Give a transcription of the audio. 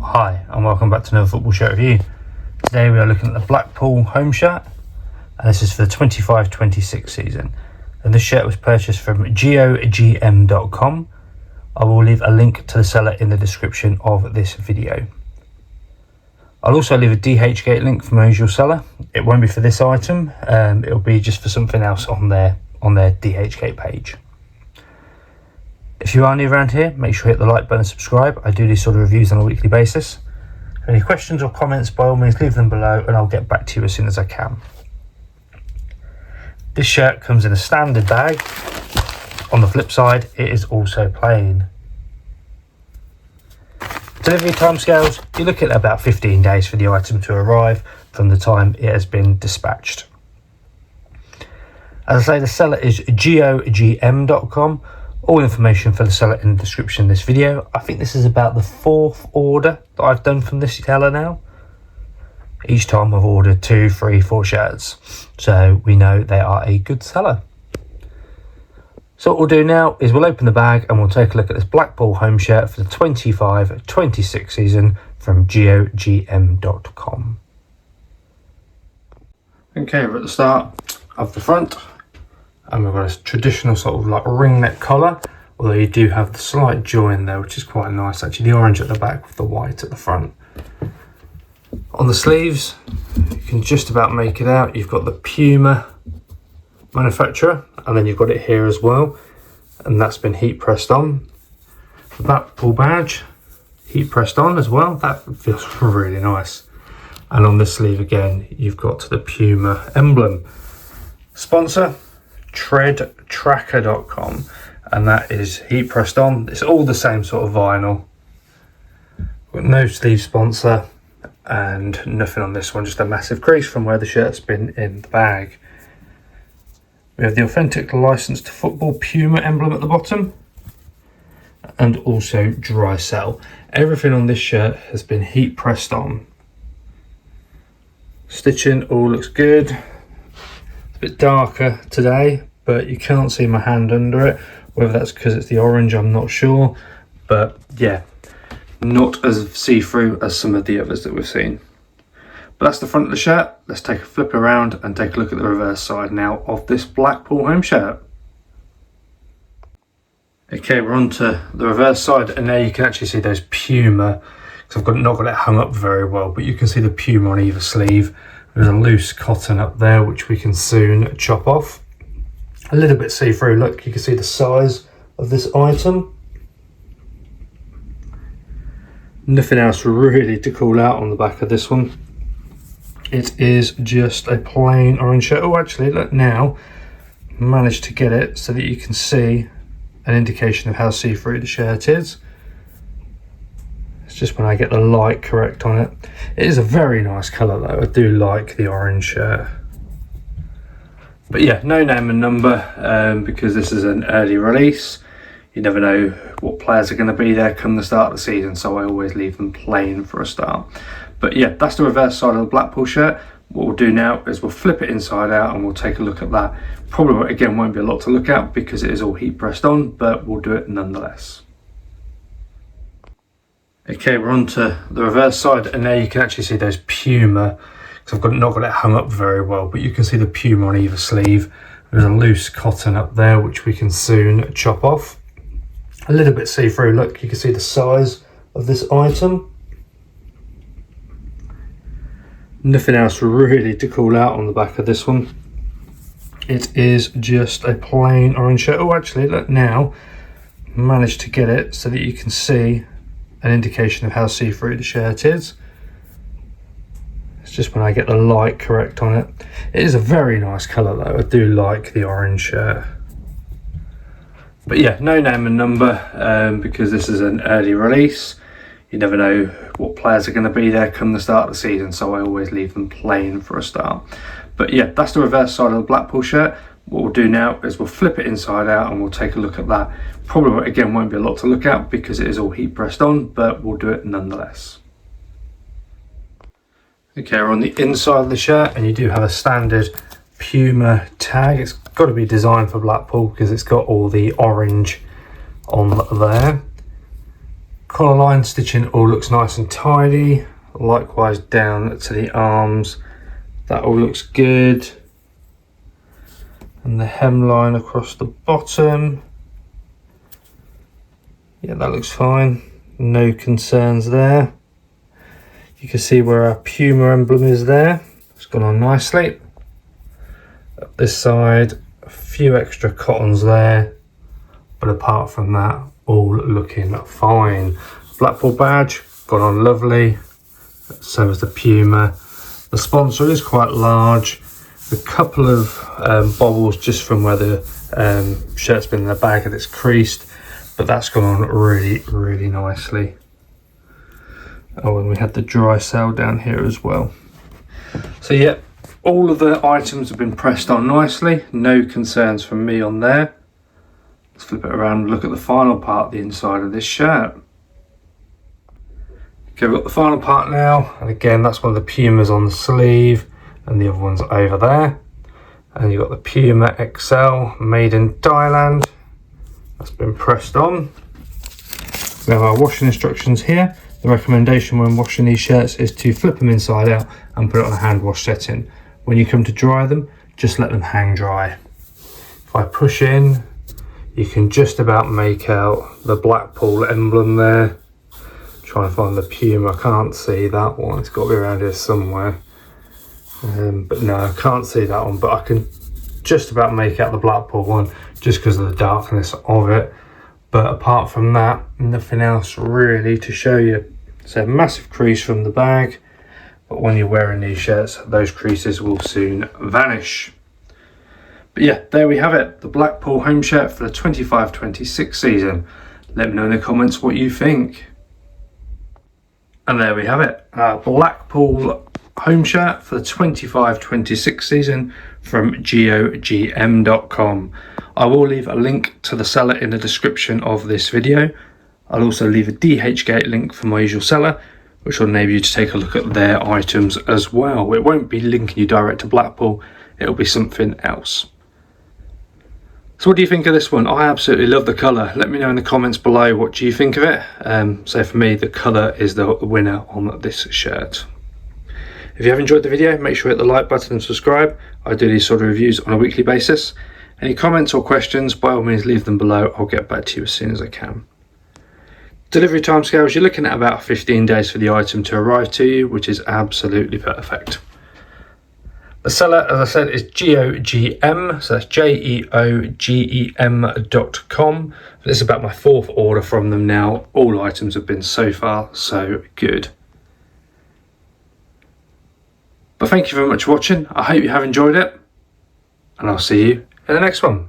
Hi and welcome back to another football shirt review. Today we are looking at the Blackpool home shirt, and this is for the 25-26 season, and this shirt was purchased from DHGate.com. I will leave a link to the seller in the description of this video. I'll also leave a DHGate link for my usual seller. It won't be for this item, it'll be just for something else on their DHGate page. If you are new around here, make sure you hit the like button and subscribe. I do these sort of reviews on a weekly basis. Any questions or comments, by all means leave them below and I'll get back to you as soon as I can. This shirt comes in a standard bag. On the flip side, it is also plain. Delivery timescales, you're looking at about 15 days for the item to arrive from the time it has been dispatched. As I say, the seller is GOGM.com. All information for the seller in the description of this video. I think this is about the 4th order that I've done from this seller now. Each time I've ordered 2, 3, 4 shirts. So we know they are a good seller. So what we'll do now is we'll open the bag and we'll take a look at this Blackpool home shirt for the 25-26 season from GOGM.com. Okay, we're at the start of the front. And we've got a traditional sort of like ring neck collar, although you do have the slight join there, which is quite nice actually. The orange at the back with the white at the front. On the sleeves, you can just about make it out. You've got the Puma manufacturer, and then you've got it here as well, and that's been heat pressed on. The Blackpool badge, heat pressed on as well. That feels really nice. And on this sleeve again, you've got the Puma emblem. Sponsor, treadtracker.com, and that is heat pressed on. It's all the same sort of vinyl. Got no sleeve sponsor and nothing on this one, just a massive crease from where the shirt's been in the bag. We have the authentic licensed football Puma emblem at the bottom, and also dry sell. Everything on this shirt has been heat pressed on. Stitching all looks good. Bit darker today, but you can't see my hand under it. Whether that's because it's the orange, I'm not sure, but yeah, not as see-through as some of the others that we've seen. But that's the front of the shirt. Let's take a flip around and take a look at the reverse side now of this Blackpool home shirt. Okay, we're on to the reverse side, and now you can actually see those Puma, because I've not got it hung up very well, but you can see the Puma on either sleeve. There's a loose cotton up there which we can soon chop off. A little bit see-through, look, you can see the size of this item. Nothing else really to call out on the back of this one. It is just a plain orange shirt. Oh, actually, look, now managed to get it so that you can see an indication of how see-through the shirt is. It's just when I get the light correct on it. It is a very nice colour though. I do like the orange shirt. But yeah, no name and number because this is an early release. You never know what players are going to be there come the start of the season, so I always leave them plain for a start. But yeah, that's the reverse side of the Blackpool shirt. What we'll do now is we'll flip it inside out and we'll take a look at that. Probably again won't be a lot to look at because it is all heat pressed on, but we'll do it nonetheless. Okay, we're on to the reverse side, and now you can actually see those Puma, because I've not got it hung up very well, but you can see the Puma on either sleeve. There's a loose cotton up there which we can soon chop off. A little bit see-through, look, you can see the size of this item. Nothing else really to call out on the back of this one. It is just a plain orange shirt. Oh, actually, look, now managed to get it so that you can see an indication of how see-through the shirt is. It's just when I get the light correct on it. It is a very nice colour though. I do like the orange shirt. But yeah, no name and number because this is an early release. You never know what players are going to be there come the start of the season, so I always leave them plain for a start. But yeah, that's the reverse side of the Blackpool shirt. What we'll do now is we'll flip it inside out and we'll take a look at that. Probably again won't be a lot to look at because it is all heat pressed on, but we'll do it nonetheless. Okay, we're on the inside of the shirt, and you do have a standard Puma tag. It's got to be designed for Blackpool because it's got all the orange on there. Collar line stitching all looks nice and tidy. Likewise down to the arms, that all looks good. And the hemline across the bottom, yeah, that looks fine. No concerns there. You can see where our Puma emblem is there. It's gone on nicely. Up this side, a few extra cottons there, but apart from that, all looking fine. Blackpool badge, gone on lovely. So is the Puma. The sponsor is quite large. A couple of bobbles just from where the shirt's been in the bag and it's creased, but that's gone on really nicely. Oh, and we had the dry sale down here as well. So yeah, all of the items have been pressed on nicely. No concerns from me on there. Let's flip it around and look at the final part, the inside of this shirt. Okay, we've got the final part now, and again, that's one of the Pumas on the sleeve, and the other one's over there. And you've got the Puma XL, made in Thailand. That's been pressed on. We have our washing instructions here. The recommendation when washing these shirts is to flip them inside out and put it on a hand wash setting. When you come to dry them, just let them hang dry. If I push in, you can just about make out the Blackpool emblem there. Trying to find the Puma, I can't see that one, it's got to be around here somewhere. But no, I can't see that one, but I can just about make out the Blackpool one just because of the darkness of it. But apart from that, nothing else really to show you. It's a massive crease from the bag, but when you're wearing these shirts, those creases will soon vanish. But yeah, there we have it, the Blackpool home shirt for the 25-26 season. Let me know in the comments what you think. And there we have it, our Blackpool home shirt for the 25-26 season from GOGM.com. I will leave a link to the seller in the description of this video. I'll also leave a DHGate link for my usual seller, which will enable you to take a look at their items as well. It won't be linking you direct to Blackpool, it'll be something else. So what do you think of this one? I absolutely love the colour. Let me know in the comments below what do you think of it. So for me, the colour is the winner on this shirt. If you have enjoyed the video, make sure you hit the like button and subscribe. I do these sort of reviews on a weekly basis. Any comments or questions, by all means leave them below. I'll get back to you as soon as I can. Delivery timescales, you're looking at about 15 days for the item to arrive to you, which is absolutely perfect. The seller, as I said, is GOGM, so that's JEOGEM.com. This is about my 4th order from them now. All items have been so far so good. But thank you very much for watching. I hope you have enjoyed it, and I'll see you in the next one.